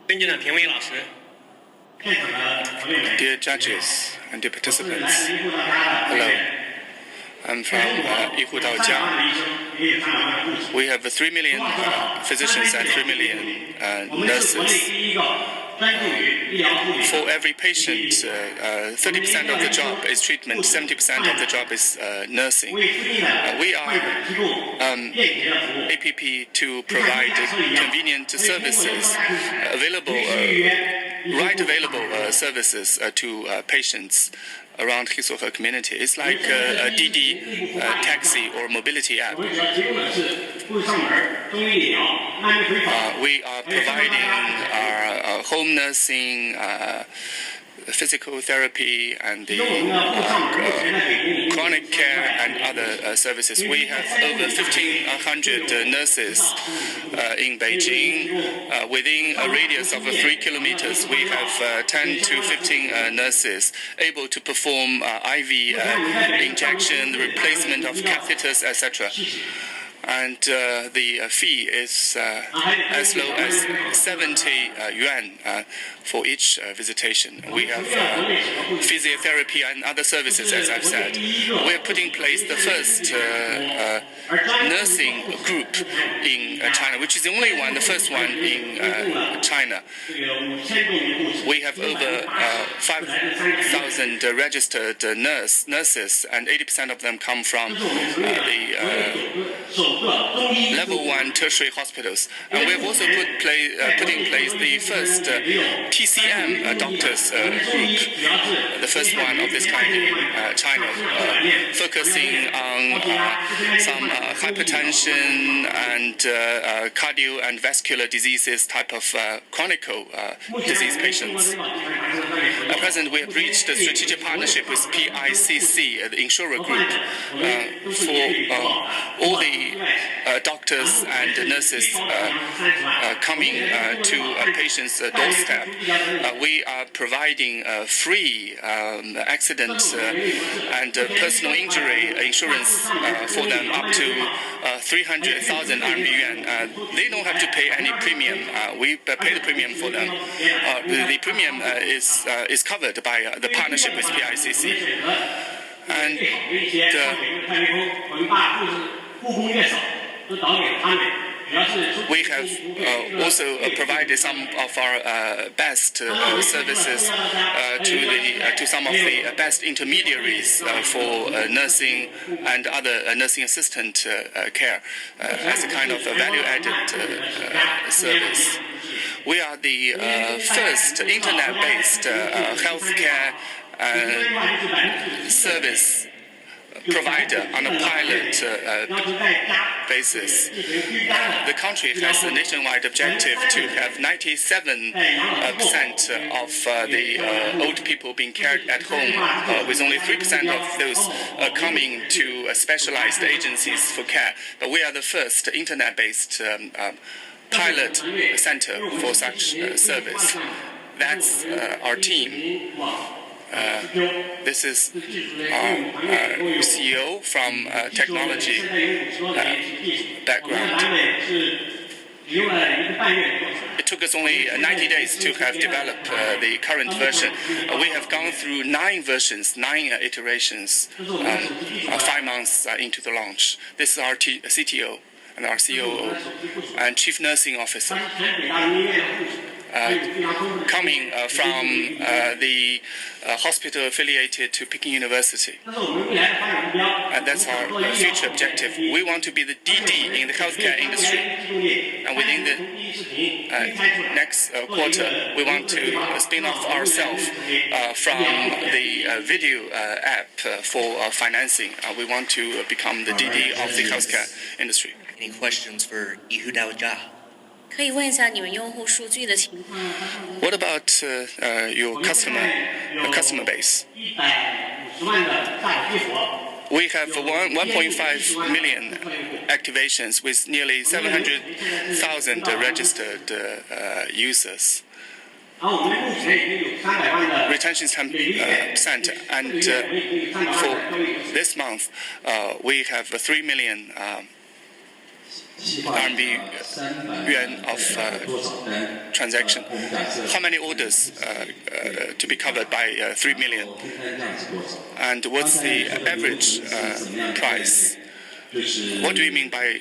跟进的评委老师。 Dear judges and dear participants, hello. I'm from Yihu到家. We have 3 million physicians and 3 million nurses. For every patient, 30% of the job is treatment, 70% of the job is nursing. We are APP to provide convenient services, available services to patients around his or her community. It's like a DD taxi or mobility app. We are providing our home nursing, physical therapy, and the chronic care and other services. We have over 1,500 nurses in Beijing. Within a radius of 3 kilometers, we have 10 to 15 nurses able to perform IV injection, the replacement of catheters, etc. And the fee is as low as 70 yuan for each visitation. We have physiotherapy and other services, as I've said. We are putting in place the first nursing group in China, which is the only one, the first one in China. We have over 5,000 registered nurses, and 80% of them come from the level 1 tertiary hospitals. And we have also put in place the first TCM doctors group, the first one of this kind in China, focusing on some hypertension and cardio and vascular diseases type of chronic disease patients. At present, we have reached a strategic partnership with PICC, the insurer group, for all the doctors and nurses coming to a patient's doorstep. We are providing free accident and personal injury insurance for them up to 300,000 yuan. They don't have to pay any premium. We pay the premium for them. The premium is covered by the partnership with PICC. And we have also provided some of our best services to some of the best intermediaries for nursing and other nursing assistant care as a kind of a value-added service. We are the first internet-based healthcare service provider on a pilot basis. The country has a nationwide objective to have 97% of the old people being cared at home, with only 3% of those coming to specialized agencies for care. But we are the first internet-based pilot center for such service. That's our team. This is our CEO from technology background. It took us only 90 days to have developed the current version. We have gone through 9 versions, 9 iterations, 5 months into the launch. This is our CTO and our COO and Chief Nursing Officer. Coming from the hospital affiliated to Peking University. And that's our future objective. We want to be the DD in the healthcare industry. And within the next quarter, we want to spin off ourselves from the video app for financing. We want to become the DD of the healthcare industry. Any questions for Yihu到家? 可以问一下你们用户数据的情况。What about your customer base? We have 1.5 million activations with nearly 700,000 registered users. Retention is 10%, and for this month, we have 3 million RMB yuan of transaction. How many orders to be covered by 3 million? And what's the average price? What do we mean by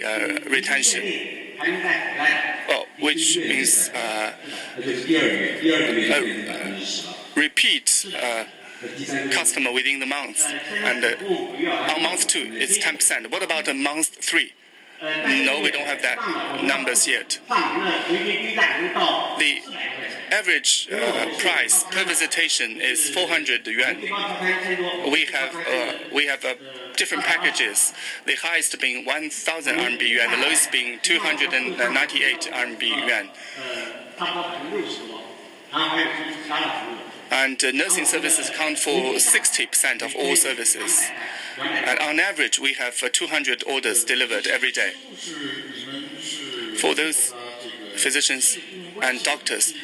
retention? Well, which means repeat customer within the month. And on month 2, it's 10%. What about month 3? No, we don't have that numbers yet. The average price per visitation is 400 yuan. We have different packages. The highest being 1,000 RMB yuan, the lowest being 298 RMB yuan. And nursing services account for 60% of all services. And on average, we have 200 orders delivered every day. For those physicians and doctors,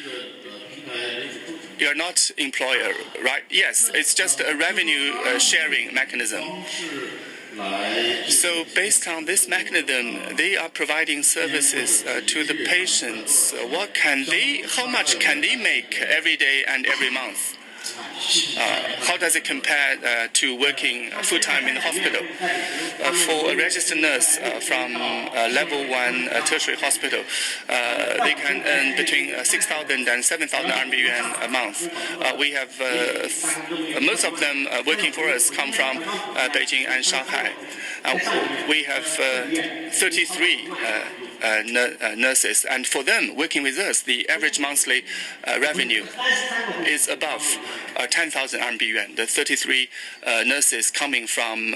you're not employer, right? Yes, it's just a revenue sharing mechanism. So based on this mechanism, they are providing services to the patients. How much can they make every day and every month? How does it compare to working full-time in the hospital? For a registered nurse from level 1 tertiary hospital, they can earn between 6,000 and 7,000 RMB yuan a month. We have most of them working for us come from Beijing and Shanghai. We have 33 nurses, and for them working with us, the average monthly revenue is above 10,000 RMB yuan. The 33 nurses coming from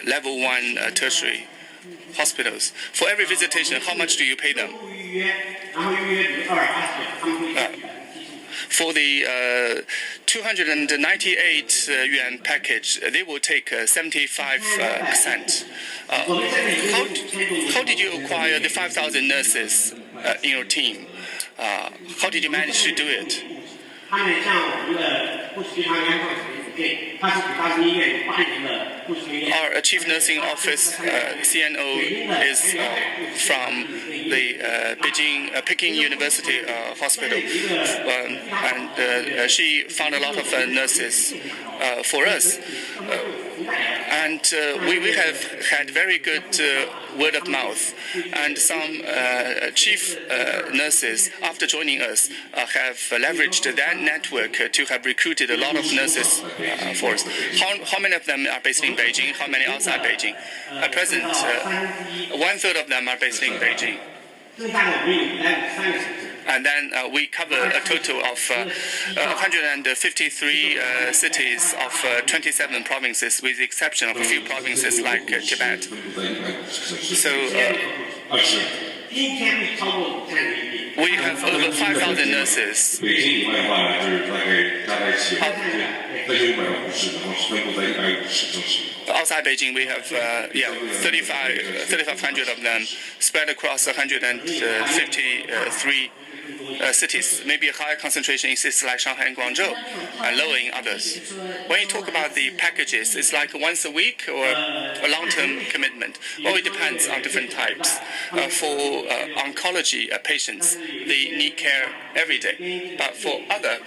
level 1 tertiary hospitals. For every visitation, how much do you pay them? For the 298 yuan package, they will take 75%. How did you acquire the 5,000 nurses in your team? How did you manage to do it? Our Chief Nursing Office, CNO, is from the Peking University Hospital, and she found a lot of nurses for us. And we have had very good word of mouth, and some chief nurses, after joining us, have leveraged that network to have recruited a lot of nurses for us. How many of them are based in Beijing? How many outside Beijing? At present, 1/3 of them are based in Beijing. And then we cover a total of 153 cities of 27 provinces, with the exception of a few provinces like Tibet. So we have over 5,000 nurses. Outside Beijing, we have 3,500 of them spread across 153 cities. Maybe a higher concentration in cities like Shanghai and Guangzhou, and lower in others. When you talk about the packages, it's like once a week or a long-term commitment. Well, it depends on different types. For oncology patients, they need care every day. But for other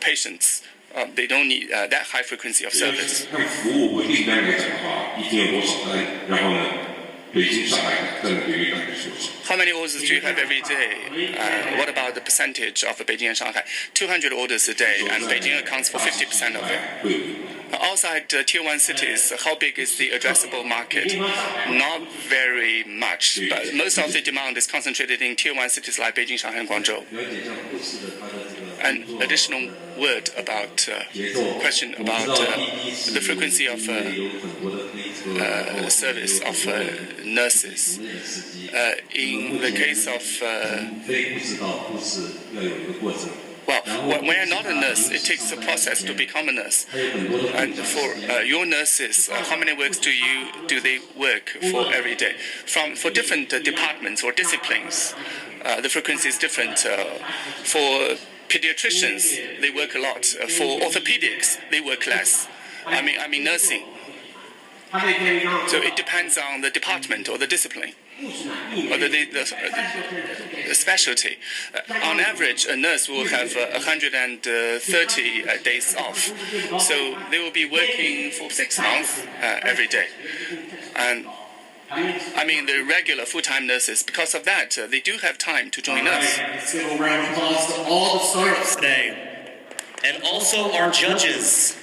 patients, they don't need that high frequency of service. How many orders do you have every day? What about the percentage of Beijing and Shanghai? 200 orders a day, and Beijing accounts for 50% of it. Outside Tier 1 cities, how big is the addressable market? Not very much, but most of the demand is concentrated in Tier 1 cities like Beijing, Shanghai, and Guangzhou. An additional word about question about the frequency of service of nurses. In the case of when you're not a nurse, it takes a process to become a nurse. And for your nurses, how many works do they work for every day? For different departments or disciplines, the frequency is different. For pediatricians, they work a lot. For orthopedics, they work less. I mean nursing. So it depends on the department or the discipline. or the specialty. On average, a nurse will have 130 days off. So they will be working for 6 months every day. And I mean, the regular full-time nurses, because of that, they do have time to join us. Let's give a round of applause to all the startups today. And also our judges.